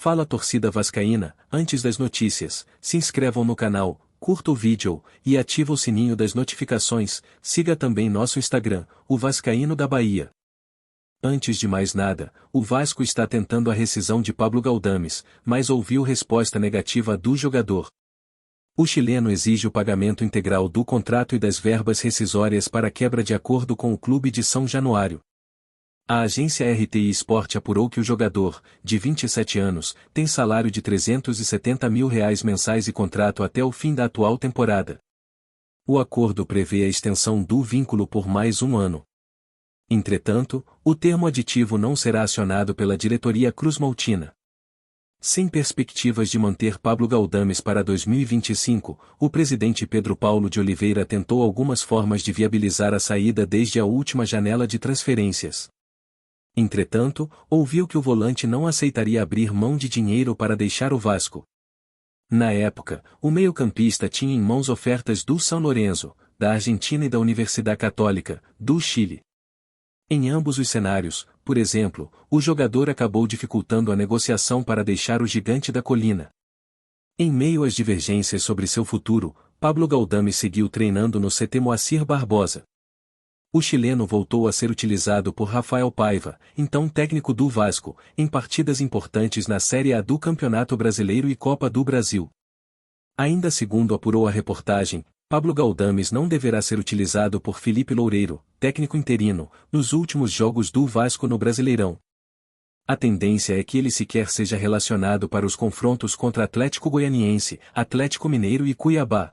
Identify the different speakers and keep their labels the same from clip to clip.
Speaker 1: Fala torcida vascaína, antes das notícias, se inscrevam no canal, curta o vídeo e ativa o sininho das notificações, siga também nosso Instagram, o Vascaíno da Bahia. Antes de mais nada, o Vasco está tentando a rescisão de Pablo Galdames, mas ouviu resposta negativa do jogador. O chileno exige o pagamento integral do contrato e das verbas rescisórias para quebra de acordo com o clube de São Januário. A agência RTI Sport apurou que o jogador, de 27 anos, tem salário de R$370 mil mensais e contrato até o fim da atual temporada. O acordo prevê a extensão do vínculo por mais um ano. Entretanto, o termo aditivo não será acionado pela diretoria cruzmaltina. Sem perspectivas de manter Pablo Galdames para 2025, o presidente Pedro Paulo de Oliveira tentou algumas formas de viabilizar a saída desde a última janela de transferências. Entretanto, ouviu que o volante não aceitaria abrir mão de dinheiro para deixar o Vasco. Na época, o meio-campista tinha em mãos ofertas do São Lourenço, da Argentina e da Universidade Católica, do Chile. Em ambos os cenários, por exemplo, o jogador acabou dificultando a negociação para deixar o Gigante da Colina. Em meio às divergências sobre seu futuro, Pablo Galdames seguiu treinando no CT Moacir Barbosa. O chileno voltou a ser utilizado por Rafael Paiva, então técnico do Vasco, em partidas importantes na Série A do Campeonato Brasileiro e Copa do Brasil. Ainda segundo apurou a reportagem, Pablo Galdames não deverá ser utilizado por Felipe Loureiro, técnico interino, nos últimos jogos do Vasco no Brasileirão. A tendência é que ele sequer seja relacionado para os confrontos contra Atlético Goianiense, Atlético Mineiro e Cuiabá.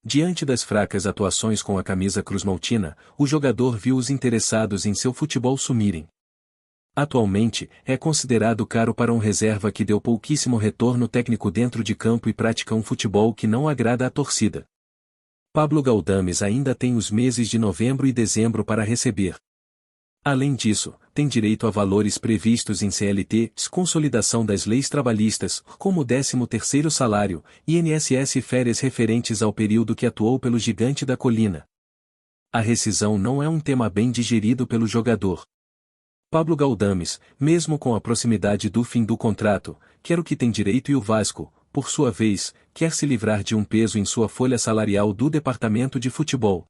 Speaker 1: Diante das fracas atuações com a camisa cruzmaltina, o jogador viu os interessados em seu futebol sumirem. Atualmente, é considerado caro para um reserva que deu pouquíssimo retorno técnico dentro de campo e pratica um futebol que não agrada à torcida. Pablo Galdames ainda tem os meses de novembro e dezembro para receber. Além disso, tem direito a valores previstos em CLT, consolidação das leis trabalhistas, como o 13º salário, INSS e férias referentes ao período que atuou pelo Gigante da Colina. A rescisão não é um tema bem digerido pelo jogador. Pablo Galdames, mesmo com a proximidade do fim do contrato, quer o que tem direito e o Vasco, por sua vez, quer se livrar de um peso em sua folha salarial do departamento de futebol.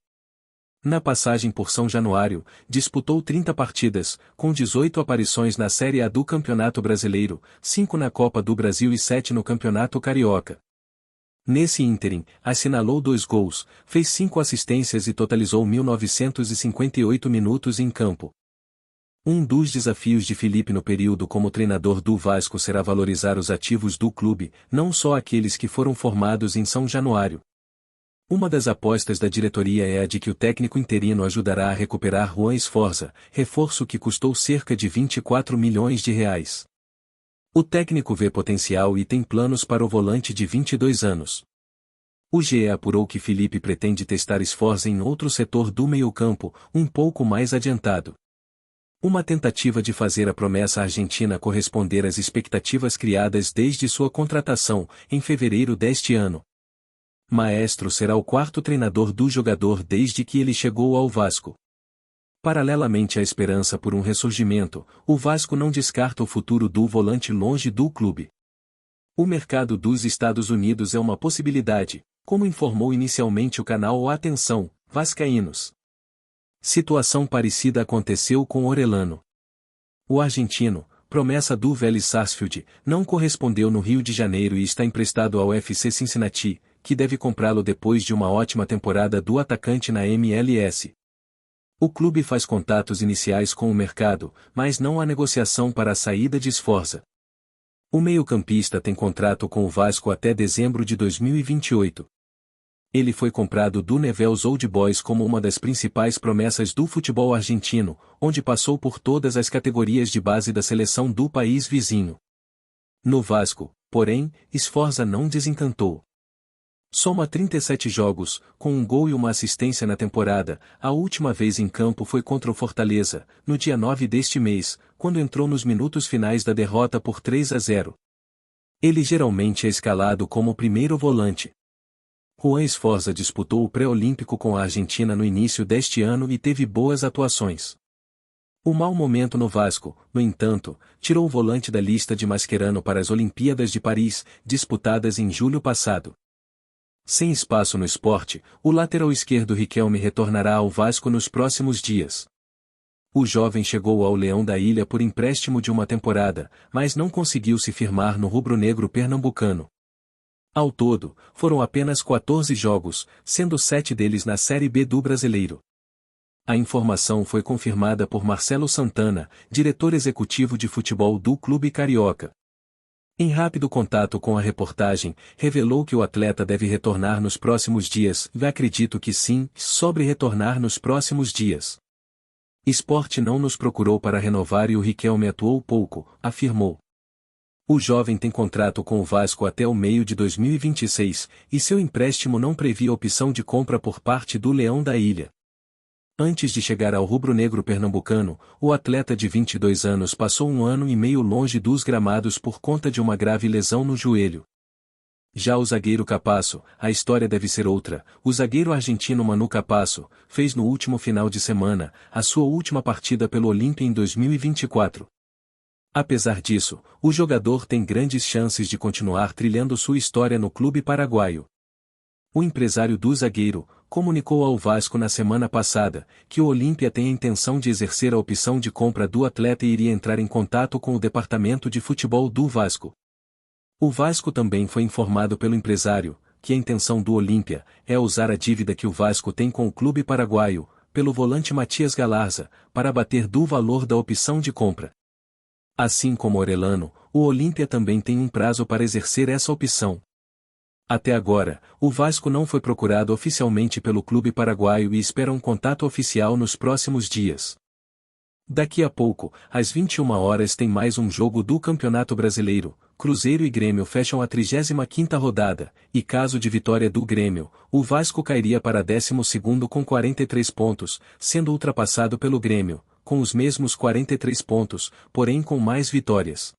Speaker 1: Na passagem por São Januário, disputou 30 partidas, com 18 aparições na Série A do Campeonato Brasileiro, 5 na Copa do Brasil e 7 no Campeonato Carioca. Nesse ínterim, assinalou 2 gols, fez 5 assistências e totalizou 1.958 minutos em campo. Um dos desafios de Felipe no período como treinador do Vasco será valorizar os ativos do clube, não só aqueles que foram formados em São Januário. Uma das apostas da diretoria é a de que o técnico interino ajudará a recuperar Juan Sforza, reforço que custou cerca de R$24 milhões. O técnico vê potencial e tem planos para o volante de 22 anos. O GE apurou que Felipe pretende testar Sforza em outro setor do meio-campo, um pouco mais adiantado. Uma tentativa de fazer a promessa argentina corresponder às expectativas criadas desde sua contratação, em fevereiro deste ano. Maestro será o 4º treinador do jogador desde que ele chegou ao Vasco. Paralelamente à esperança por um ressurgimento, o Vasco não descarta o futuro do volante longe do clube. O mercado dos Estados Unidos é uma possibilidade, como informou inicialmente o canal Atenção, Vascaínos. Situação parecida aconteceu com Orelhano. O argentino, promessa do Vélez Sarsfield, não correspondeu no Rio de Janeiro e está emprestado ao FC Cincinnati, que deve comprá-lo depois de uma ótima temporada do atacante na MLS. O clube faz contatos iniciais com o mercado, mas não há negociação para a saída de Sforza. O meio-campista tem contrato com o Vasco até dezembro de 2028. Ele foi comprado do Newell's Old Boys como uma das principais promessas do futebol argentino, onde passou por todas as categorias de base da seleção do país vizinho. No Vasco, porém, Sforza não desencantou. Soma 37 jogos, com um gol e uma assistência na temporada. A última vez em campo foi contra o Fortaleza, no dia 9 deste mês, quando entrou nos minutos finais da derrota por 3-0. Ele geralmente é escalado como primeiro volante. Juan Sforza disputou o pré-olímpico com a Argentina no início deste ano e teve boas atuações. O mau momento no Vasco, no entanto, tirou o volante da lista de Mascherano para as Olimpíadas de Paris, disputadas em julho passado. Sem espaço no esporte, o lateral esquerdo Riquelme retornará ao Vasco nos próximos dias. O jovem chegou ao Leão da Ilha por empréstimo de uma temporada, mas não conseguiu se firmar no rubro-negro pernambucano. Ao todo, foram apenas 14 jogos, sendo 7 deles na Série B do Brasileiro. A informação foi confirmada por Marcelo Santana, diretor executivo de futebol do clube carioca. Em rápido contato com a reportagem, revelou que o atleta deve retornar nos próximos dias. Acredito que sim, sobre retornar nos próximos dias. Sport não nos procurou para renovar e o Riquelme atuou pouco, afirmou. O jovem tem contrato com o Vasco até o meio de 2026, e seu empréstimo não previa opção de compra por parte do Leão da Ilha. Antes de chegar ao rubro-negro pernambucano, o atleta de 22 anos passou 1 ano e meio longe dos gramados por conta de uma grave lesão no joelho. Já o zagueiro Capasso, a história deve ser outra. O zagueiro argentino Manu Capasso fez no último final de semana a sua última partida pelo Olímpia em 2024. Apesar disso, o jogador tem grandes chances de continuar trilhando sua história no clube paraguaio. O empresário do zagueiro comunicou ao Vasco na semana passada que o Olímpia tem a intenção de exercer a opção de compra do atleta e iria entrar em contato com o departamento de futebol do Vasco. O Vasco também foi informado pelo empresário que a intenção do Olímpia é usar a dívida que o Vasco tem com o clube paraguaio, pelo volante Matias Galarza, para abater do valor da opção de compra. Assim como Orelano, o Olímpia também tem um prazo para exercer essa opção. Até agora, o Vasco não foi procurado oficialmente pelo clube paraguaio e espera um contato oficial nos próximos dias. Daqui a pouco, às 21 horas tem mais um jogo do Campeonato Brasileiro. Cruzeiro e Grêmio fecham a 35ª rodada, e caso de vitória do Grêmio, o Vasco cairia para 12º com 43 pontos, sendo ultrapassado pelo Grêmio, com os mesmos 43 pontos, porém com mais vitórias.